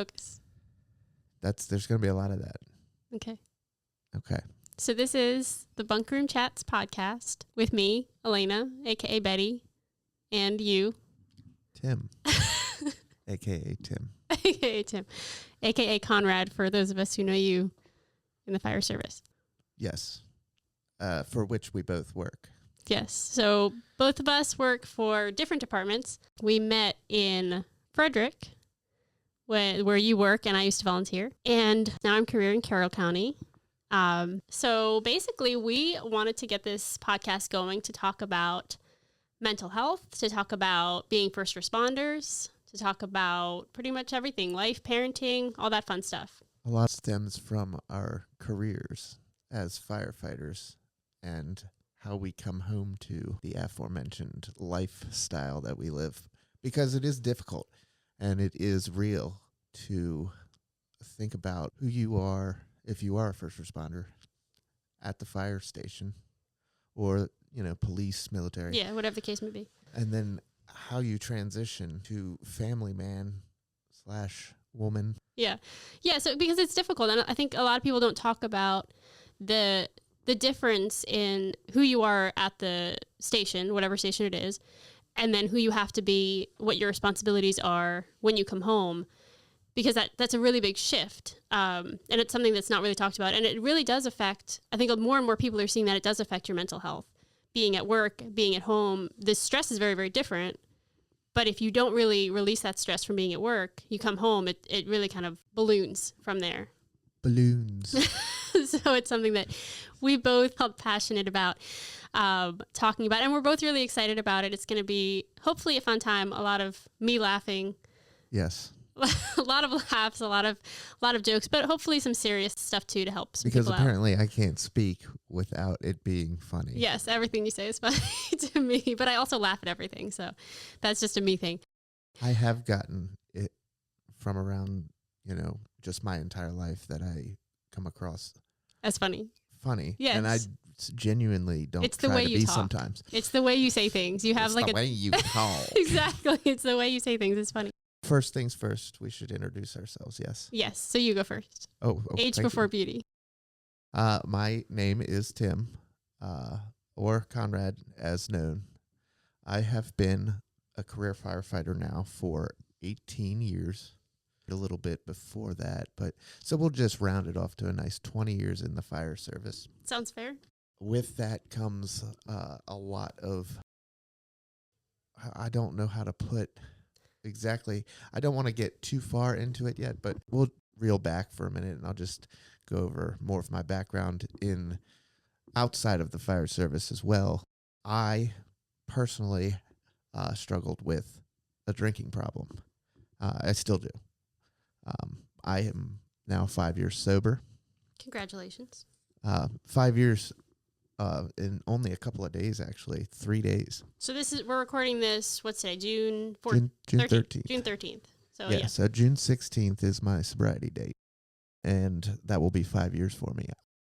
focus. There's going to be a lot of that. Okay. Okay. So this is the Bunkroom Chats Podcast with me, Elena, a.k.a. Betty, and you. Tim. a.k.a. Tim. a.k.a. Tim. a.k.a. Conrad, for those of us who know you in the fire service. Yes. For which we both work. Yes. So both of us work for different departments. We met in Frederick, where you work, and I used to volunteer. And now I'm career in Carroll County. So basically, we wanted to get this podcast going to talk about mental health, to talk about being first responders, to talk about pretty much everything, life, parenting, all that fun stuff. A lot stems from our careers as firefighters and how we come home to the aforementioned lifestyle that we live, because it is difficult and it is real to think about who you are if you are a first responder at the fire station or, police, military. Yeah, whatever the case may be. And then how you transition to family man / woman. Yeah. Yeah, so because it's difficult, and I think a lot of people don't talk about the difference in who you are at the station, whatever station it is, and then who you have to be, what your responsibilities are when you come home, because that's a really big shift. And it's something that's not really talked about. And it really does affect, I think more and more people are seeing that it does affect your mental health. Being at work, being at home, the stress is very, very different. But if you don't really release that stress from being at work, you come home, it really kind of balloons from there. Balloons. So it's something that we both felt passionate about talking about. And we're both really excited about it. It's going to be hopefully a fun time, a lot of me laughing. Yes. A lot of laughs, a lot of jokes, but hopefully some serious stuff too to help some because people apparently out. I can't speak without it being funny. Yes, everything you say is funny to me, but I also laugh at everything, so that's just a me thing. I have gotten it from around, just my entire life that I come across as funny. Yes. And I genuinely don't it's the try way to you be talk. Sometimes. It's the way you say things. You have it's the way you talk. Exactly. It's the way you say things. It's funny. First things first, we should introduce ourselves, yes? Yes, so you go first. Oh Age before beauty. My name is Tim, or Conrad as known. I have been a career firefighter now for 18 years, a little bit before that, but so we'll just round it off to a nice 20 years in the fire service. Sounds fair. With that comes a lot of, I don't know how to put exactly. I don't want to get too far into it yet, but we'll reel back for a minute and I'll just go over more of my background in outside of the fire service as well. I personally struggled with a drinking problem. I still do. I am now 5 years sober. Congratulations. 5 years in only a couple of days, actually, 3 days. So we're recording this, what's today, June 13th. June 13th. So yeah, so June 16th is my sobriety date, and that will be 5 years for me.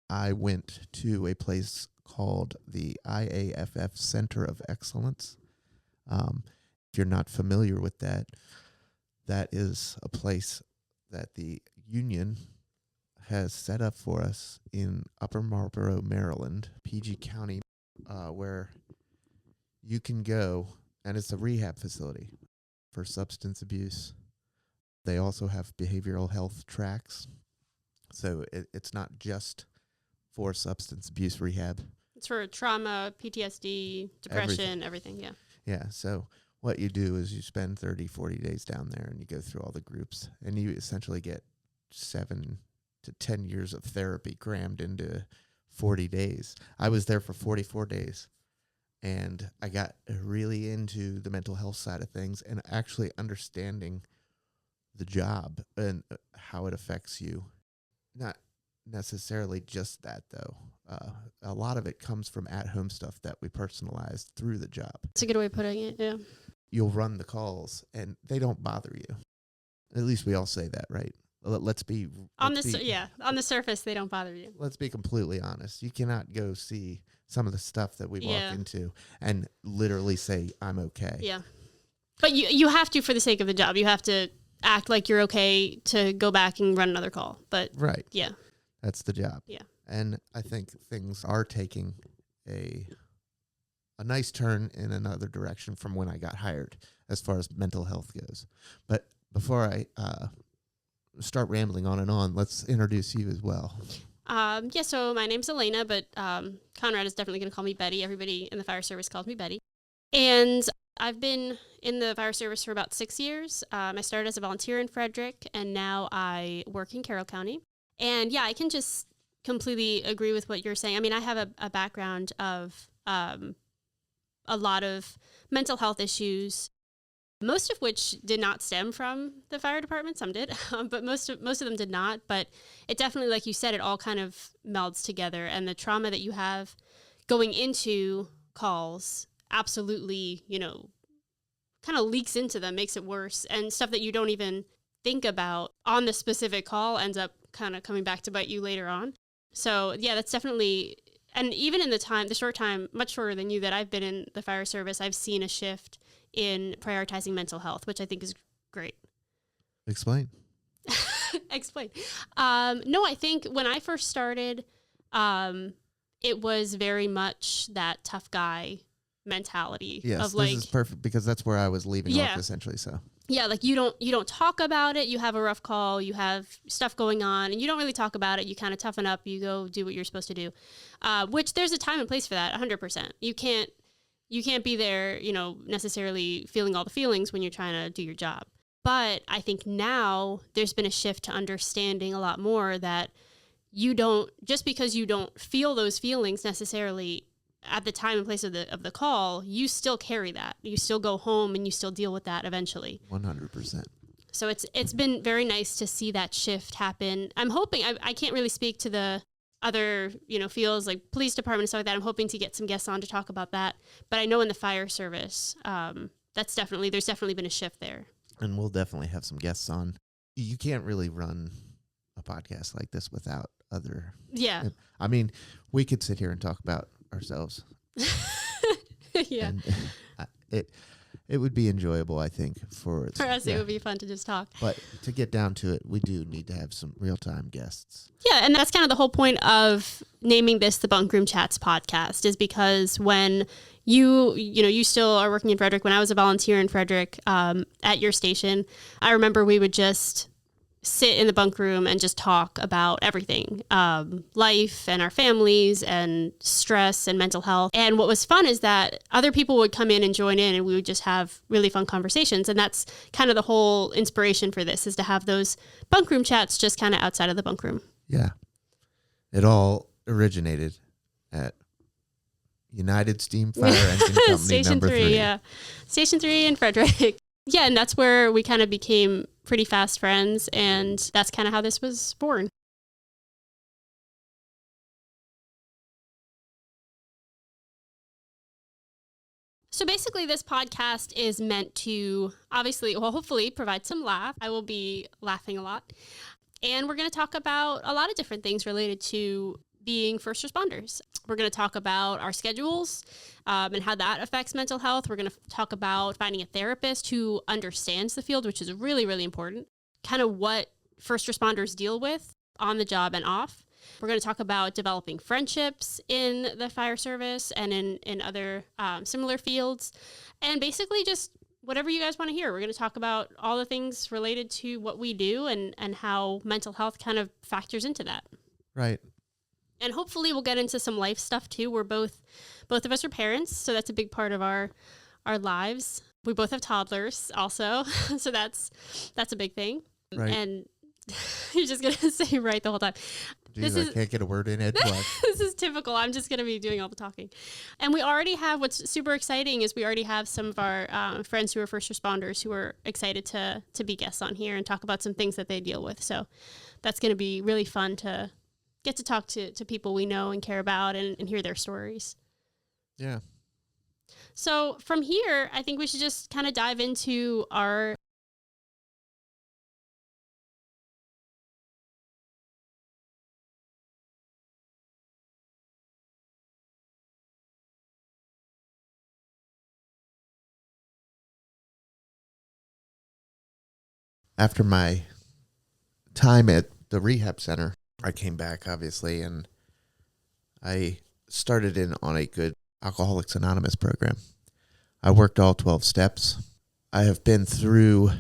I went to a place called the IAFF Center of Excellence. If you're not familiar with that, that is a place that the union has set up for us in Upper Marlboro, Maryland, PG County, where you can go, and it's a rehab facility for substance abuse. They also have behavioral health tracks, so it's not just for substance abuse rehab. It's for trauma, PTSD, depression, everything, yeah. Yeah, so what you do is you spend 30, 40 days down there, and you go through all the groups, and you essentially get 7 to 10 years of therapy crammed into 40 days. I was there for 44 days, and I got really into the mental health side of things and actually understanding the job and how it affects you. Not necessarily just that, though. A lot of it comes from at-home stuff that we personalized through the job. That's a good way of putting it, yeah. You'll run the calls, and they don't bother you. At least we all say that, right? Let's be... on the surface, they don't bother you. Let's be completely honest. You cannot go see some of the stuff that we walk into and literally say, I'm okay. Yeah. But you have to for the sake of the job. You have to act like you're okay to go back and run another call. But Right. yeah. That's the job. Yeah. And I think things are taking a nice turn in another direction from when I got hired as far as mental health goes. But before I start rambling on and on, let's introduce you as well. So my name's Elena, but Conrad is definitely going to call me Betty. Everybody in the fire service calls me Betty. And I've been in the fire service for about 6 years. I started as a volunteer in Frederick, and now I work in Carroll County. And yeah, I can just completely agree with what you're saying. I mean, I have a background of a lot of mental health issues, most of which did not stem from the fire department. Some did, but most of them did not. But it definitely, like you said, it all kind of melds together. And the trauma that you have going into calls absolutely, kind of leaks into them, makes it worse. And stuff that you don't even think about on the specific call ends up kind of coming back to bite you later on. So yeah, that's definitely, and even in the short time, much shorter than you, that I've been in the fire service, I've seen a shift in prioritizing mental health, which I think is great. Explain. Explain. No, I think when I first started, it was very much that tough guy mentality. Yes, of like, this is perfect because that's where I was leaving off essentially. So yeah, like you don't talk about it. You have a rough call, you have stuff going on, and you don't really talk about it. You kind of toughen up. You go do what you're supposed to do, which there's a time and place for that. 100%. You can't be there, necessarily feeling all the feelings when you're trying to do your job. But I think now there's been a shift to understanding a lot more that just because you don't feel those feelings necessarily at the time and place of the call, you still carry that. You still go home and you still deal with that eventually. 100%. So it's been very nice to see that shift happen. I'm hoping, I can't really speak to the other, fields like police department and stuff like that. I'm hoping to get some guests on to talk about that. But I know in the fire service, there's definitely been a shift there. And we'll definitely have some guests on. You can't really run a podcast like this without other. Yeah. I mean, we could sit here and talk about ourselves. Yeah. And it would be enjoyable, I think, for us. It would be fun to just talk. But to get down to it, we do need to have some real-time guests. Yeah, and that's kind of the whole point of naming this the Bunkroom Chats Podcast, is because when you still are working in Frederick, when I was a volunteer in Frederick at your station, I remember we would just sit in the bunk room and just talk about everything, life and our families and stress and mental health. And what was fun is that other people would come in and join in, and we would just have really fun conversations. And that's kind of the whole inspiration for this, is to have those bunk room chats just kind of outside of the bunk room. Yeah. It all originated at United Steam Fire Engine Company Station number 3. Yeah. Station 3 in Frederick. Yeah, and that's where we kind of became pretty fast friends, and that's kind of how this was born. So basically, this podcast is meant to hopefully provide some laugh. I will be laughing a lot. And we're going to talk about a lot of different things related to being first responders. We're going to talk about our schedules and how that affects mental health. We're going to talk about finding a therapist who understands the field, which is really, really important. Kind of what first responders deal with on the job and off. We're going to talk about developing friendships in the fire service and in other similar fields. And basically just whatever you guys want to hear. We're going to talk about all the things related to what we do and how mental health kind of factors into that. Right. And hopefully we'll get into some life stuff too. We're both of us are parents, so that's a big part of our lives. We both have toddlers also, so that's a big thing. Right. And you're just going to say right the whole time. Jeez, I can't get a word in edgewise. This is typical. I'm just going to be doing all the talking. And we already have, what's super exciting is we already have some of our friends who are first responders who are excited to be guests on here and talk about some things that they deal with. So that's going to be really fun to get to talk to people we know and care about and hear their stories. Yeah. So from here, I think we should just kind of dive into our after my time at the rehab center, I came back, obviously, and I started in on a good Alcoholics Anonymous program. I worked all 12 steps. I have been through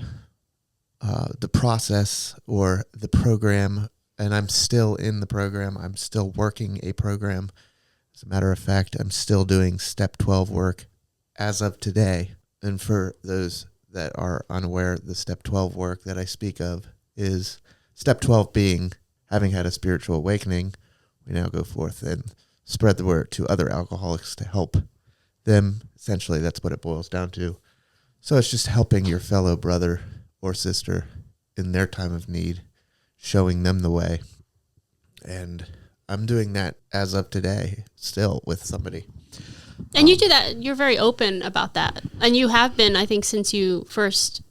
the process or the program, and I'm still in the program. I'm still working a program. As a matter of fact, I'm still doing step 12 work as of today. And for those that are unaware, the step 12 work that I speak of is step 12 being having had a spiritual awakening. We now go forth and spread the word to other alcoholics to help them. Essentially, that's what it boils down to. So it's just helping your fellow brother or sister in their time of need, showing them the way. And I'm doing that as of today, still with somebody. And you do that. You're very open about that. And you have been, I think, since you first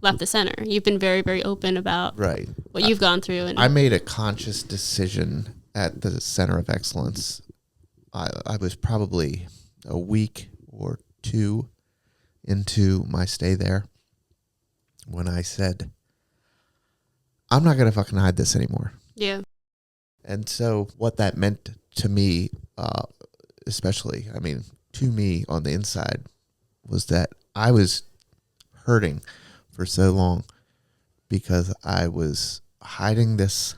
left the center. You've been very, very open about what you've gone through. And I made a conscious decision at the Center of Excellence. I was probably a week or two into my stay there when I said, I'm not going to fucking hide this anymore. Yeah. And so what that meant to me, especially, I mean, to me on the inside, was that I was hurting for so long because I was hiding this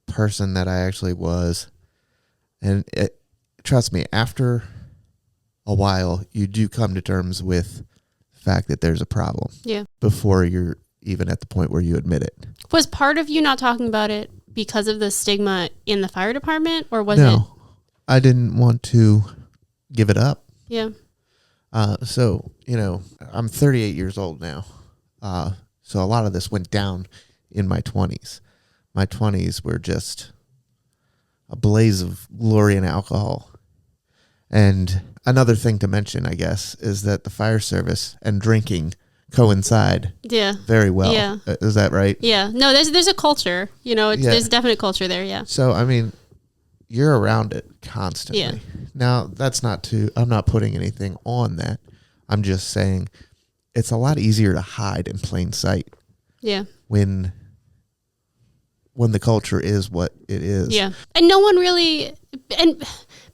person that I actually was. And trust me, after a while, you do come to terms with the fact that there's a problem. Yeah. Before you're even at the point where you admit it. Was part of you not talking about it because of the stigma in the fire department, or was it? No, I didn't want to give it up. Yeah. So, I'm 38 years old now. So a lot of this went down in my 20s. My 20s were just a blaze of glory and alcohol. And another thing to mention, I guess, is that the fire service and drinking coincide very well. Yeah. Is that right? Yeah. No, there's a culture, there's a definite culture there. Yeah. So, I mean, you're around it constantly. Yeah. Now, I'm not putting anything on that. I'm just saying it's a lot easier to hide in plain sight. Yeah. When the culture is what it is. Yeah. And no one really, and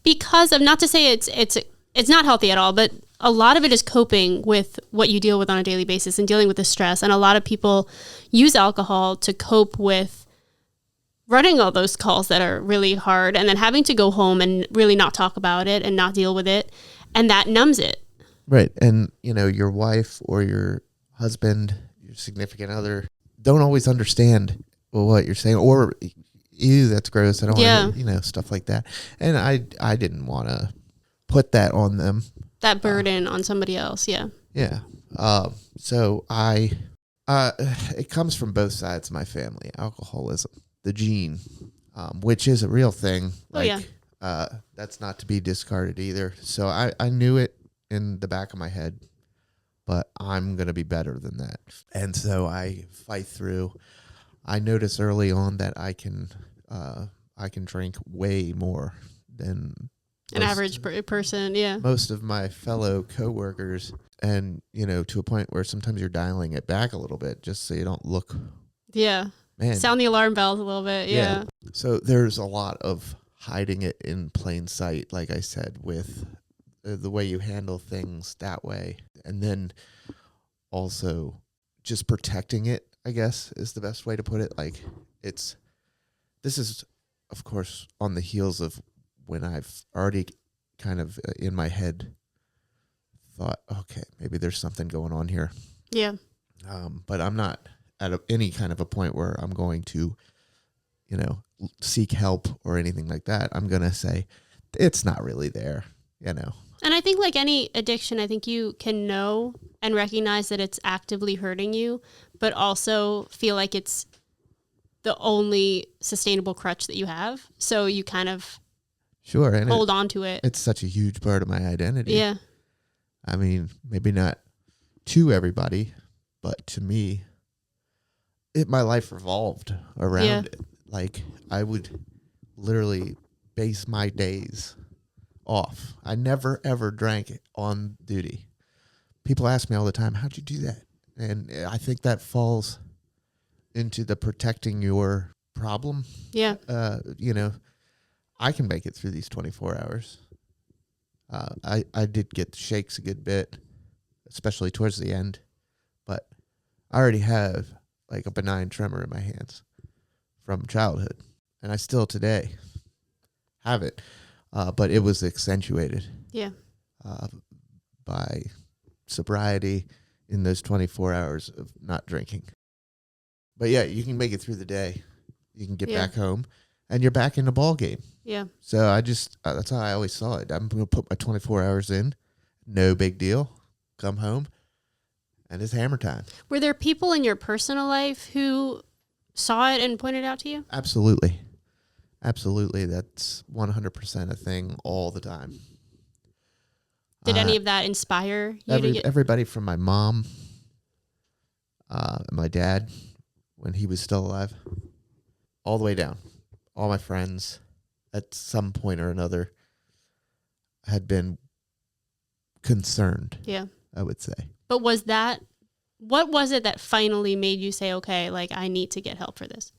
because of, not to say it's not healthy at all, but a lot of it is coping with what you deal with on a daily basis and dealing with the stress. And a lot of people use alcohol to cope with running all those calls that are really hard and then having to go home and really not talk about it and not deal with it. And that numbs it. Right. And, your wife or your husband, your significant other, don't always understand what you're saying, or, ew, that's gross. I don't want to, stuff like that. And I didn't want to put that on them. That burden on somebody else. Yeah. Yeah. So it comes from both sides of my family, alcoholism, the gene, which is a real thing. That's not to be discarded either. So I knew it in the back of my head, but I'm going to be better than that. And so I fight through. I notice early on that I can drink way more than an average person. Yeah. Most of my fellow coworkers, and, to a point where sometimes you're dialing it back a little bit just so you don't look. Yeah. Man. Sound the alarm bells a little bit. Yeah. So there's a lot of hiding it in plain sight, like I said, with the way you handle things that way. And then also just protecting it, I guess, is the best way to put it. Like, this is, of course, on the heels of when I've already kind of in my head thought, okay, maybe there's something going on here. Yeah. But I'm not at any kind of a point where I'm going to, seek help or anything like that. I'm going to say it's not really there, And I think like any addiction, I think you can know and recognize that it's actively hurting you, but also feel like it's the only sustainable crutch that you have. So you kind of and hold on to it. It's such a huge part of my identity. Yeah. I mean, maybe not to everybody, but to me, my life revolved around it. Like, I would literally base my days off. I never, ever drank on duty. People ask me all the time, how'd you do that? And I think that falls into the protecting your problem. Yeah. I can make it through these 24 hours. I did get the shakes a good bit, especially towards the end, but I already have like a benign tremor in my hands from childhood, and I still today have it, but it was accentuated by sobriety in those 24 hours of not drinking. But yeah, you can make it through the day. You can get back home, and you're back in the ball game. Yeah. So I just, that's how I always saw it. I'm going to put my 24 hours in. No big deal. Come home, and it's hammer time. Were there people in your personal life who saw it and pointed out to you? Absolutely. Absolutely. That's 100% a thing all the time. Did any of that inspire you to get... Everybody from my mom, my dad, when he was still alive, all the way down. All my friends, at some point or another, had been concerned. Yeah. I would say. But what was it that finally made you say, okay, like I need to get help for this?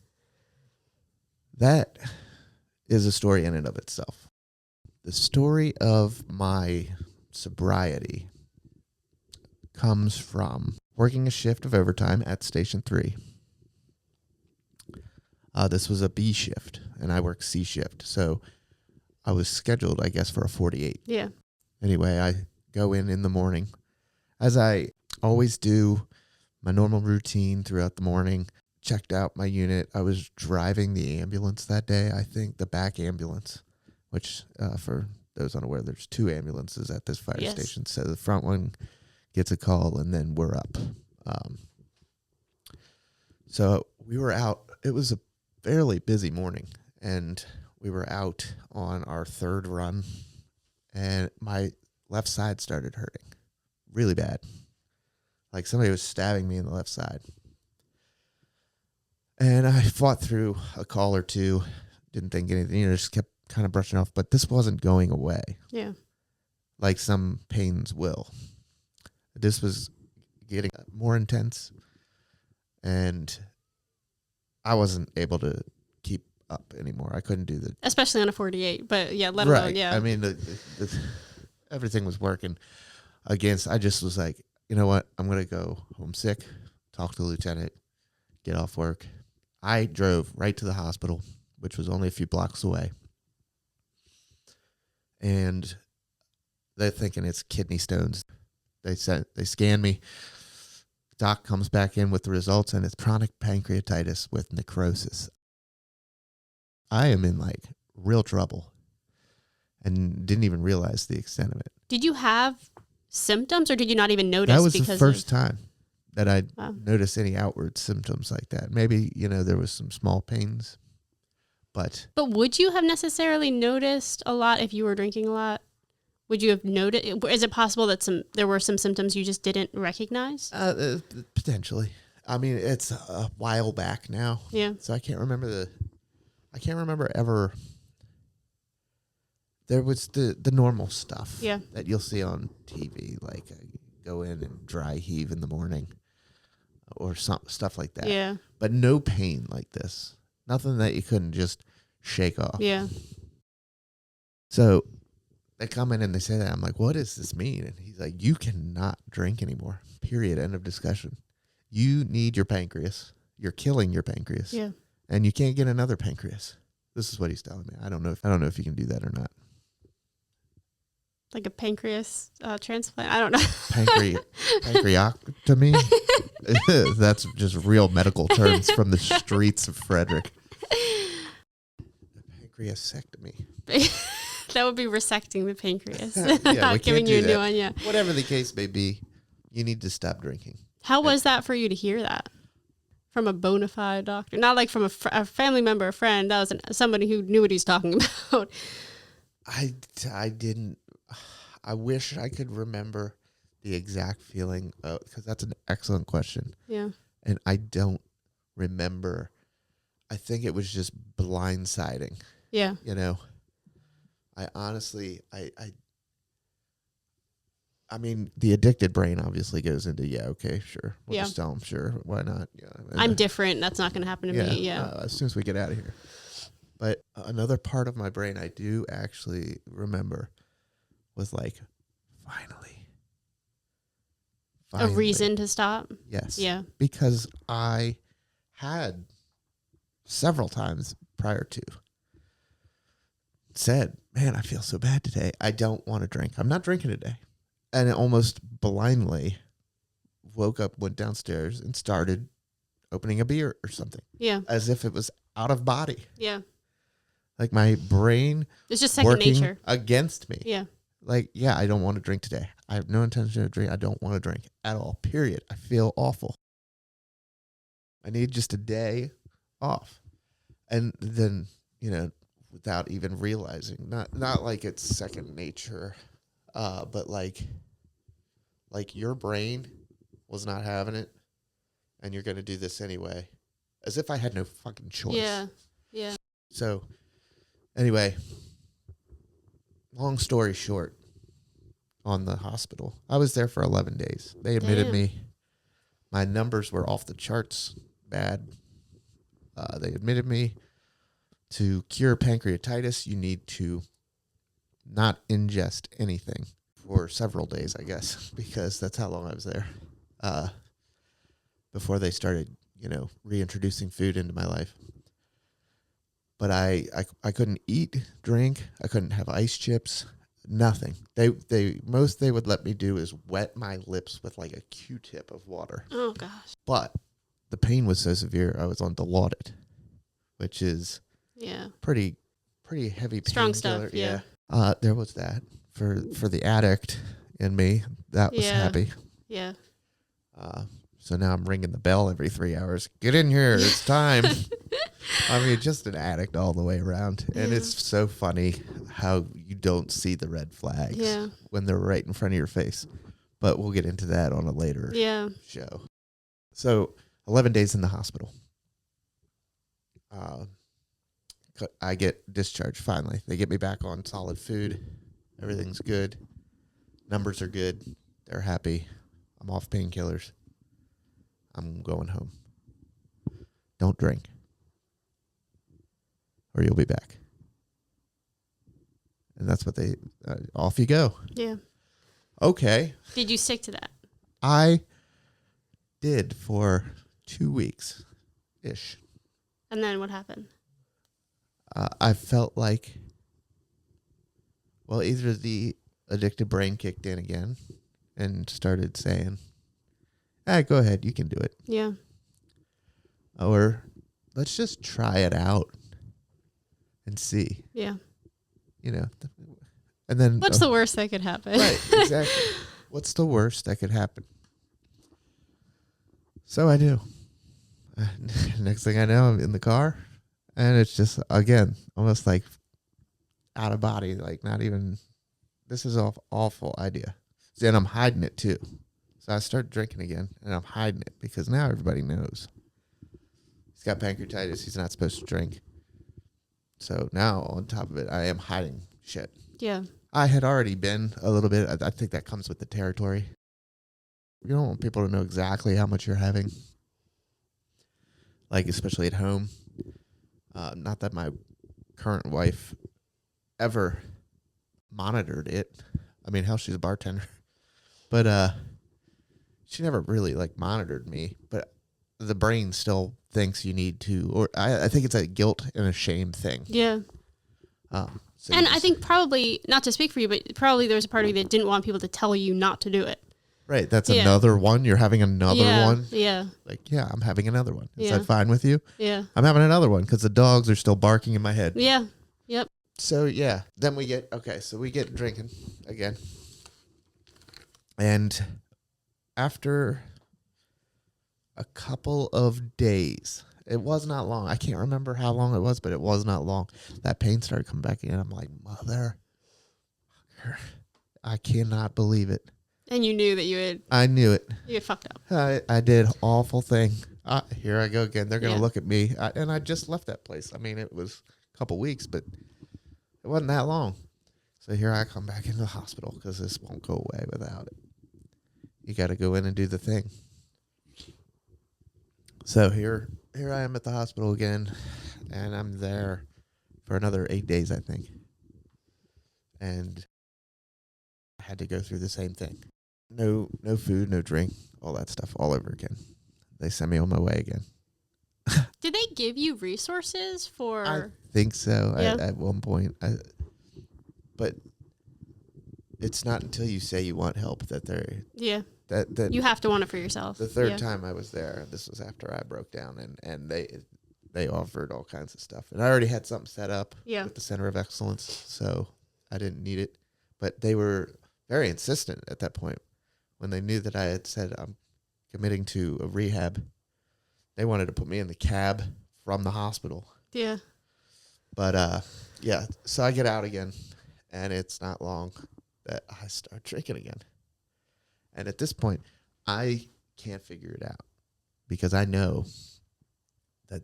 That is a story in and of itself. The story of my sobriety comes from working a shift of overtime at Station 3. This was a B shift, and I worked C shift. So I was scheduled, I guess, for a 48. Yeah. Anyway, I go in the morning, as I always do, my normal routine throughout the morning, checked out my unit. I was driving the ambulance that day, I think, the back ambulance, which for those unaware, there's 2 ambulances at this fire station. So the front one gets a call, and then we're up. So we were out. It was a fairly busy morning, and we were out on our 3rd run, and my left side started hurting really bad. Like somebody was stabbing me in the left side. And I fought through a call or two, didn't think anything, just kept kind of brushing off, but this wasn't going away. Yeah. Like some pains will. This was getting more intense, and I wasn't able to keep up anymore. I couldn't do the... Especially on a 48, but yeah, let alone, yeah. I mean, everything was working against... I just was like, you know what? I'm going to go home sick, talk to the lieutenant, get off work. I drove right to the hospital, which was only a few blocks away. And they're thinking it's kidney stones. They scan me. Doc comes back in with the results, and it's chronic pancreatitis with necrosis. I am in like real trouble and didn't even realize the extent of it. Did you have symptoms, or did you not even notice? That was the first time that I noticed any outward symptoms like that. Maybe, there was some small pains, but would you have necessarily noticed a lot if you were drinking a lot? Would you have noticed? Is it possible that there were some symptoms you just didn't recognize? Potentially. I mean, it's a while back now. Yeah. So I can't remember ever. There was the normal stuff that you'll see on TV, like go in and dry heave in the morning or stuff like that. Yeah. But no pain like this. Nothing that you couldn't just shake off. Yeah. So they come in and they say that. I'm like, what does this mean? And he's like, you cannot drink anymore. Period. End of discussion. You need your pancreas. You're killing your pancreas. Yeah. And you can't get another pancreas. This is what he's telling me. I don't know if you can do that or not. Like a pancreas transplant? I don't know. Pancreatomy? That's just real medical terms from the streets of Frederick. Pancreasectomy. That would be resecting the pancreas. Yeah, giving you a new one, yeah. Whatever the case may be, you need to stop drinking. How was that for you to hear that? From a bona fide doctor? Not like from a family member, a friend. That was somebody who knew what he's talking about. I didn't... I wish I could remember the exact feeling, because that's an excellent question. Yeah. And I don't remember. I think it was just blindsiding. Yeah. I honestly, I mean, the addicted brain obviously goes into, yeah, okay, sure. We'll Yeah. just tell them, sure, why not? Yeah, I'm different. That's not going to happen to me. Yeah. As soon as we get out of here. But another part of my brain I do actually remember was like, finally. A reason to stop. Yes. Yeah. Because I had several times prior to said, man, I feel so bad today. I don't want to drink. I'm not drinking today. And it almost blindly woke up, went downstairs, and started opening a beer or something. Yeah. As if it was out of body. Yeah. Like my brain It's just second working nature against me. Yeah. Like, yeah, I don't want to drink today. I have no intention of drink. I don't want to drink at all. Period. I feel awful. I need just a day off. And then, without even realizing, not like it's second nature, but like your brain was not having it, and you're going to do this anyway, as if I had no fucking choice. Yeah. Yeah. So, anyway, long story short, on the hospital, I was there for 11 days. They admitted me. My numbers were off the charts bad. They admitted me. To cure pancreatitis, you need to not ingest anything for several days, I guess, because that's how long I was there. Before they started, reintroducing food into my life. But I couldn't eat, drink. I couldn't have ice chips, nothing. Most they would let me do is wet my lips with like a Q-tip of water. Oh gosh. But the pain was so severe, I was on Dilaudid, which is pretty heavy pain. Strong stuff. Yeah. There was that for the addict in me. That was happy. Yeah. So now I'm ringing the bell every 3 hours. Get in here. It's time. I mean, just an addict all the way around. And it's so funny how you don't see the red flags when they're right in front of your face. But we'll get into that on a later show. So 11 days in the hospital. I get discharged finally. They get me back on solid food. Everything's good. Numbers are good. They're happy. I'm off painkillers. I'm going home. Don't drink, or you'll be back. And that's what they, off you go. Yeah. Okay. Did you stick to that? I did for 2 weeks-ish. And then what happened? I felt like, well, either the addicted brain kicked in again and started saying, go ahead, you can do it. Yeah. Or let's just try it out and see. Yeah. And then what's the worst that could happen? Right, exactly. What's the worst that could happen? So I do. Next thing I know, I'm in the car, and it's just, again, almost like out of body, like not even, this is an awful idea. And I'm hiding it too. So I start drinking again, and I'm hiding it because now everybody knows. He's got pancreatitis. He's not supposed to drink. So now, on top of it, I am hiding shit. Yeah. I had already been a little bit. I think that comes with the territory. You don't want people to know exactly how much you're having. Like, especially at home. Not that my current wife ever monitored it. I mean, hell, she's a bartender. But she never really, monitored me. But the brain still thinks you need to, or I think it's a guilt and a shame thing. Yeah. So and I think probably, not to speak for you, but probably there was a part of you that didn't want people to tell you not to do it. Right. That's another one. You're having another one. Yeah. I'm having another one. Is Yeah. that fine with you? Yeah. I'm having another one because the dogs are still barking in my head. Yeah. Yep. So, then we get drinking again. And after a couple of days, it was not long. I can't remember how long it was, but it was not long. That pain started coming back again. I'm like, mother, I cannot believe it. And you knew that you had. I knew it. You had fucked up. I did awful thing. Here I go again. They're going to look at me. And I just left that place. I mean, it was a couple weeks, but it wasn't that long. So here I come back into the hospital because this won't go away without it. You got to go in and do the thing. So here I am at the hospital again, and I'm there for another 8 days, I think. And I had to go through the same thing. No food, no drink, all that stuff all over again. They sent me on my way again. Did they give you resources for? I think so. Yeah. At one point, but it's not until you say you want help that they're that You have to want it for yourself. the third time I was there. This was after I broke down, and they offered all kinds of stuff, and I already had something set up with the Center of Excellence, so I didn't need it. But they were very insistent at that point when they knew that I had said I'm committing to a rehab. They wanted to put me in the cab from the hospital. Yeah. But, yeah, so I get out again, and it's not long that I start drinking again. And at this point, I can't figure it out because I know that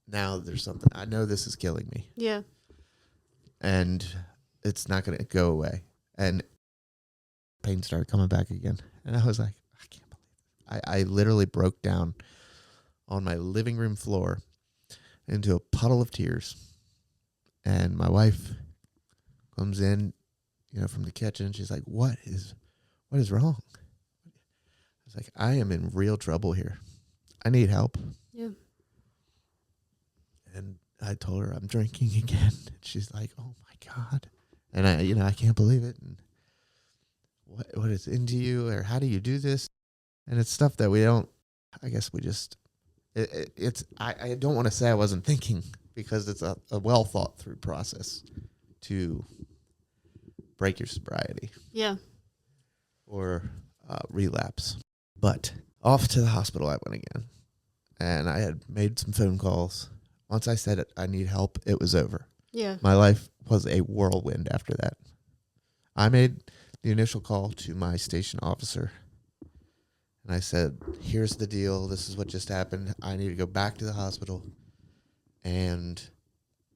now there's something. I know this is killing me. Yeah. And it's not going to go away. And pain started coming back again. And I was like, I can't believe it. I literally broke down on my living room floor into a puddle of tears. And my wife comes in, from the kitchen. She's like, what is wrong? I was like, I am in real trouble here. I need help. Yeah. And I told her I'm drinking again. And she's like, oh my God. And I can't believe it. And what is into you, or how do you do this? And it's stuff that we don't, I guess we just, I don't want to say I wasn't thinking, because it's a well thought through process to break your sobriety. Yeah. Or relapse. But off to the hospital I went again. And I had made some phone calls. Once I said I need help, it was over. Yeah. My life was a whirlwind after that. I made the initial call to my station officer. And I said, here's the deal. This is what just happened. I need to go back to the hospital. And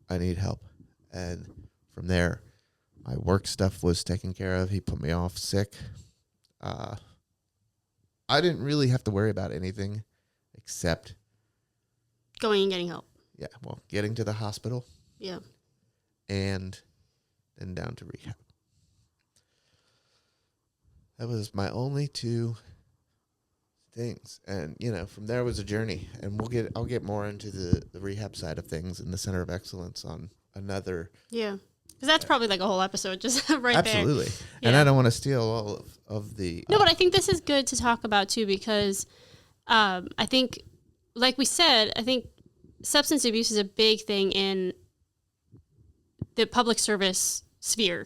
I need help. And from there, my work stuff was taken care of. He put me off sick. I didn't really have to worry about anything except going and getting help. Yeah, well, getting to the hospital. Yeah. And then down to rehab. That was my only two things. And, from there was a journey. And I'll get more into the rehab side of things and the Center of Excellence on another. Yeah. Because that's probably like a whole episode just right there. Absolutely. Yeah. And I don't want to steal all of the... No, but I think this is good to talk about too, because I think, like we said, I think substance abuse is a big thing in the public service sphere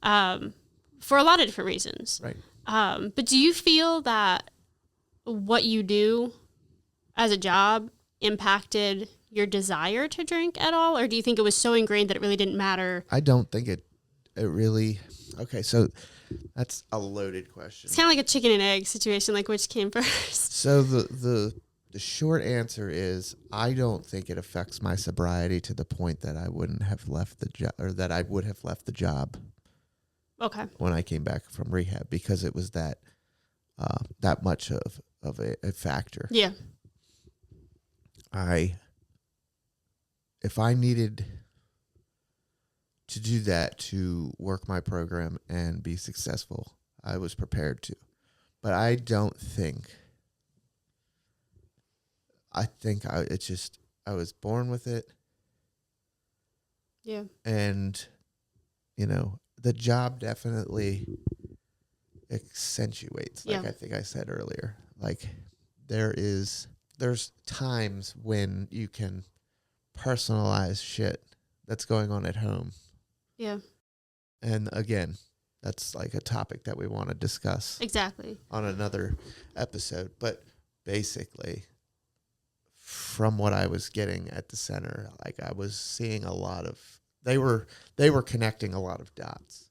for a lot of different reasons. Right. But do you feel that what you do as a job impacted your desire to drink at all? Or do you think it was so ingrained that it really didn't matter? I don't think it really... Okay, so that's a loaded question. It's kind of like a chicken and egg situation, like which came first. So the short answer is I don't think it affects my sobriety to the point that I wouldn't have left the job, or that I would have left the job. Okay. When I came back from rehab, because it was that much of a factor. Yeah. If I needed to do that to work my program and be successful, I was prepared to. But I don't think. I think I was born with it. Yeah. And, the job definitely accentuates, like I think I said earlier. Like there's times when you can personalize shit that's going on at home. Yeah. And again, that's like a topic that we want to discuss. Exactly. On another episode. But basically, from what I was getting at the center, like I was seeing a lot of, they were connecting a lot of dots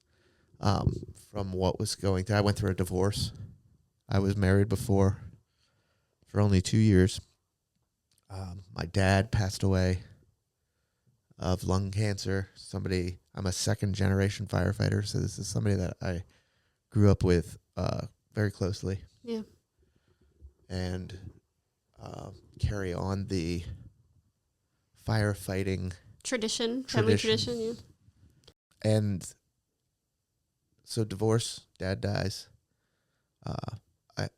from what was going through. I went through a divorce. I was married before for only 2 years. My dad passed away. of lung cancer. I'm a second generation firefighter, so this is somebody that I grew up with very closely. Yeah. And carry on the firefighting family tradition. Yeah. And so divorce, dad dies.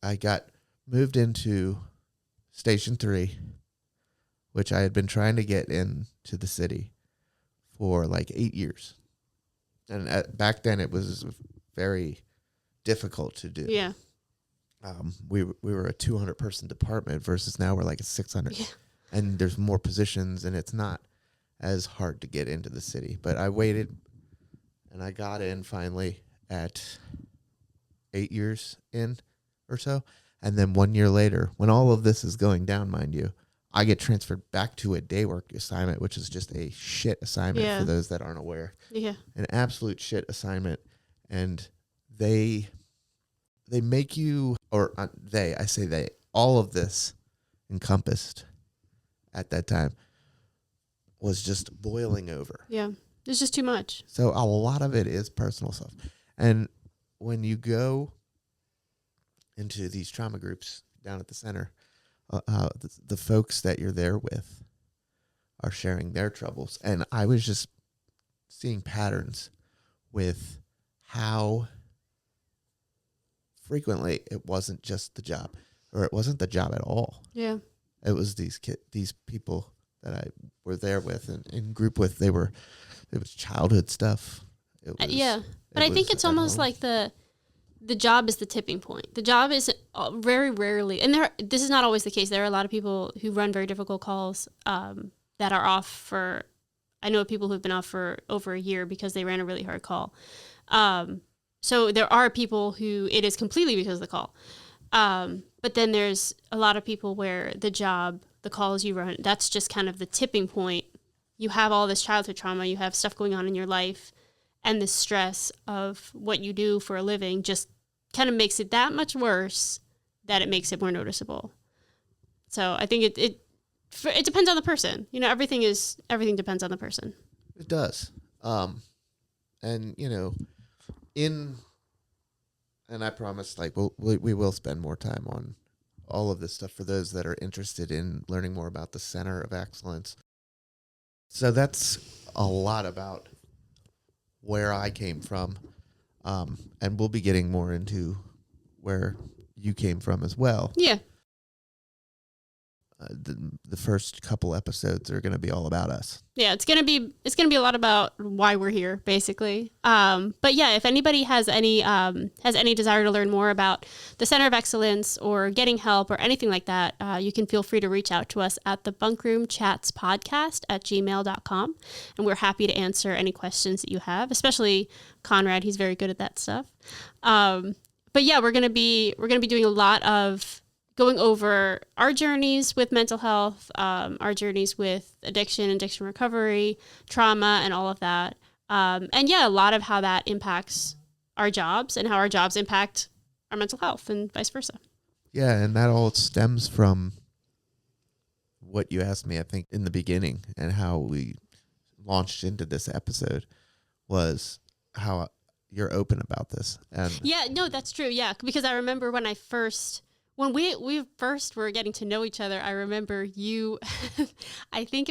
I got moved into Station 3, which I had been trying to get into the city for like 8 years. And back then it was very difficult to do. Yeah. We were a 200 person department versus now we're like a 600. Yeah. And there's more positions and it's not as hard to get into the city. But I waited and I got in finally at 8 years in or so. And then 1 year later, when all of this is going down, mind you, I get transferred back to a day work assignment, which is just a shit assignment for those that aren't aware. Yeah. An absolute shit assignment. And they make you, all of this encompassed at that time was just boiling over. Yeah. It's just too much. So a lot of it is personal stuff. And when you go into these trauma groups down at the center, the folks that you're there with are sharing their troubles. And I was just seeing patterns with how frequently it wasn't just the job, or it wasn't the job at all. Yeah. It was these people that I were there with and in group with. It was childhood stuff. But I think it's almost like the job is the tipping point. The job is very rarely, and this is not always the case. There are a lot of people who run very difficult calls that are off for, I know people who've been off for over a year because they ran a really hard call. So there are people who it is completely because of the call. But then there's a lot of people where the job, the calls you run, that's just kind of the tipping point. You have all this childhood trauma, you have stuff going on in your life, and the stress of what you do for a living just kind of makes it that much worse that it makes it more noticeable. So I think it depends on the person. You know, everything depends on the person. It does. And you know, and I promise, like, we will spend more time on all of this stuff for those that are interested in learning more about the Center of Excellence. So that's a lot about where I came from. And we'll be getting more into where you came from as well. Yeah. The first couple episodes are going to be all about us. Yeah, it's gonna be a lot about why we're here, basically. But yeah, if anybody has any desire to learn more about the Center of Excellence or getting help or anything like that, you can feel free to reach out to us at the Bunkroom Chats Podcast at gmail.com, and we're happy to answer any questions that you have. Especially Conrad, he's very good at that stuff. But yeah, we're gonna be doing a lot of going over our journeys with mental health, our journeys with addiction recovery, trauma, and all of that. And yeah, a lot of how that impacts our jobs and how our jobs impact our mental health and vice versa. Yeah, and that all stems from what you asked me, I think, in the beginning, and how we launched into this episode was how you're open about this. And yeah, no, that's true. Yeah, because I remember when we first were getting to know each other, I remember you, I think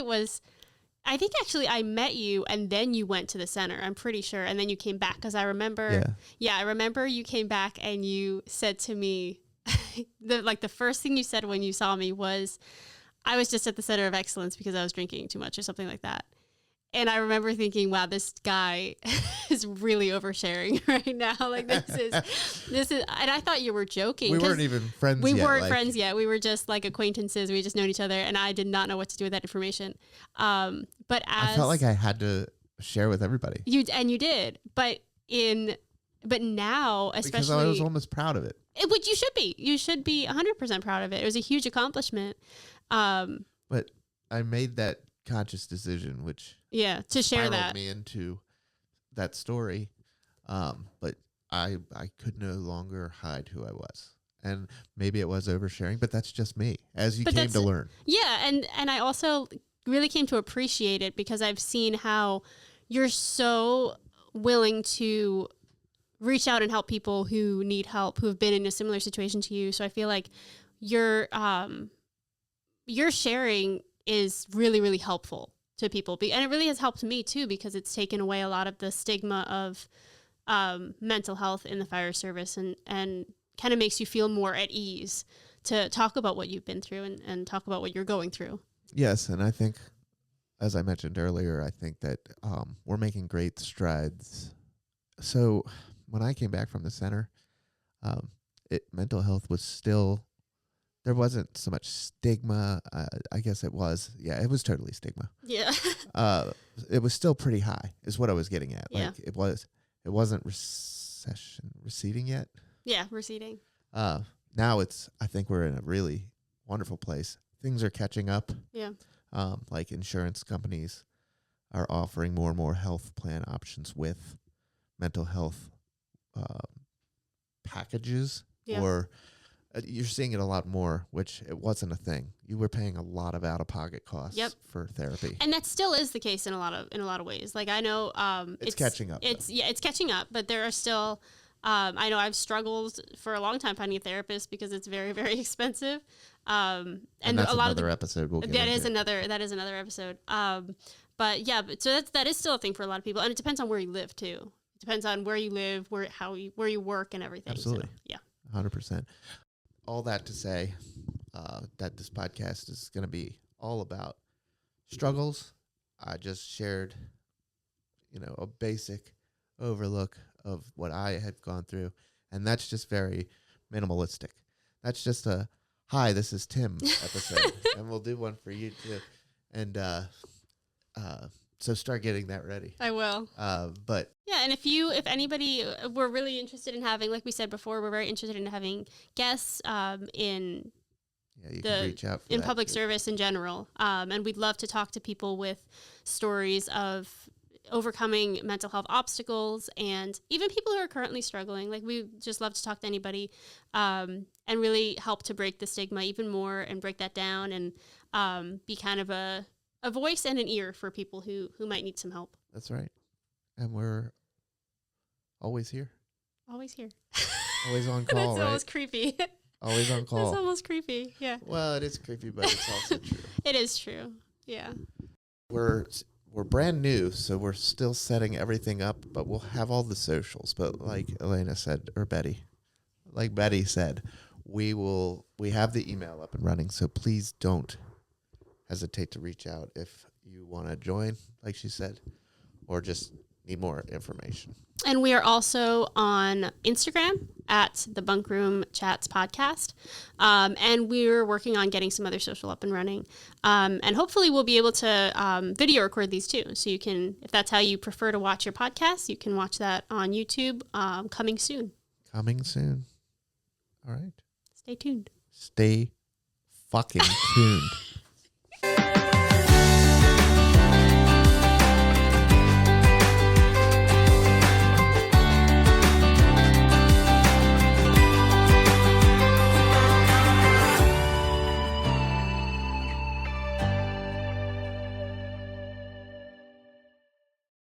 actually I met you and then you went to the center, I'm pretty sure. And then you came back because I remember, I remember you came back and you said to me, the first thing you said when you saw me was, I was just at the Center of Excellence because I was drinking too much or something like that. And I remember thinking, wow, this guy is really oversharing right now. Like this is, and I thought you were joking. We weren't even friends yet. We weren't friends yet. We were just like acquaintances. We just known each other, and I did not know what to do with that information. But I felt like I had to share with everybody. You did, but now, especially because I was almost proud of it. Which you should be. You should be 100% proud of it. It was a huge accomplishment. But I made that conscious decision, which to share that me into that story, but I could no longer hide who I was, and maybe it was oversharing, but that's just me, as you came to learn. And I also really came to appreciate it because I've seen how you're so willing to reach out and help people who need help, who have been in a similar situation to you. So I feel like your sharing is really, really helpful to people. And it really has helped me too, because it's taken away a lot of the stigma of mental health in the fire service, and kind of makes you feel more at ease to talk about what you've been through and talk about what you're going through. Yes. And I think, as I mentioned earlier, I think that we're making great strides. So when I came back from the center, mental health was still, there wasn't so much stigma. I guess it was. Yeah, it was totally stigma. Yeah. It was still pretty high is what I was getting at. Yeah. Like it wasn't receding yet. Yeah, receding. Now I think we're in a really wonderful place. Things are catching up. Yeah. Like insurance companies are offering more and more health plan options with mental health packages. Yeah. Or you're seeing it a lot more, which it wasn't a thing. You were paying a lot of out-of-pocket costs Yep. for therapy, and that still is the case in a lot of ways. Like I know, it's catching up. It's catching up, but there are still. I know I've struggled for a long time finding a therapist because it's very, very expensive. And that's a lot another of episode. that is another episode. But yeah, so that is still a thing for a lot of people, and it depends on where you live too. It depends on where you live, where you work, and everything. Absolutely. So, yeah. 100%. All that to say that this podcast is going to be all about struggles. I just shared, a basic overlook of what I had gone through, and that's just very minimalistic. That's just a, hi, this is Tim episode, and we'll do one for you too. And so start getting that ready. I will. But yeah, and if anybody, we're really interested in having, like we said before, we're very interested in having guests in you can reach out for in that public too. service in general, and we'd love to talk to people with stories of overcoming mental health obstacles, and even people who are currently struggling. Like we just love to talk to anybody, and really help to break the stigma even more and break that down, and be kind of a voice and an ear for people who might need some help. That's right. And we're always here. Always here. Always on call. That's right? almost creepy. Always on call. That's almost creepy. Yeah. Well, it is creepy, but it's also true. It is true. Yeah. We're brand new, so we're still setting everything up, but we'll have all the socials. But like Elena said, or Betty said, we have the email up and running, so please don't hesitate to reach out if you want to join, like she said, or just need more information. And we are also on Instagram at the Bunkroom Chats Podcast. And we're working on getting some other social up and running. And hopefully we'll be able to video record these too. So you can, if that's how you prefer to watch your podcast, you can watch that on YouTube coming soon. Coming soon. All right. Stay tuned. Stay fucking tuned.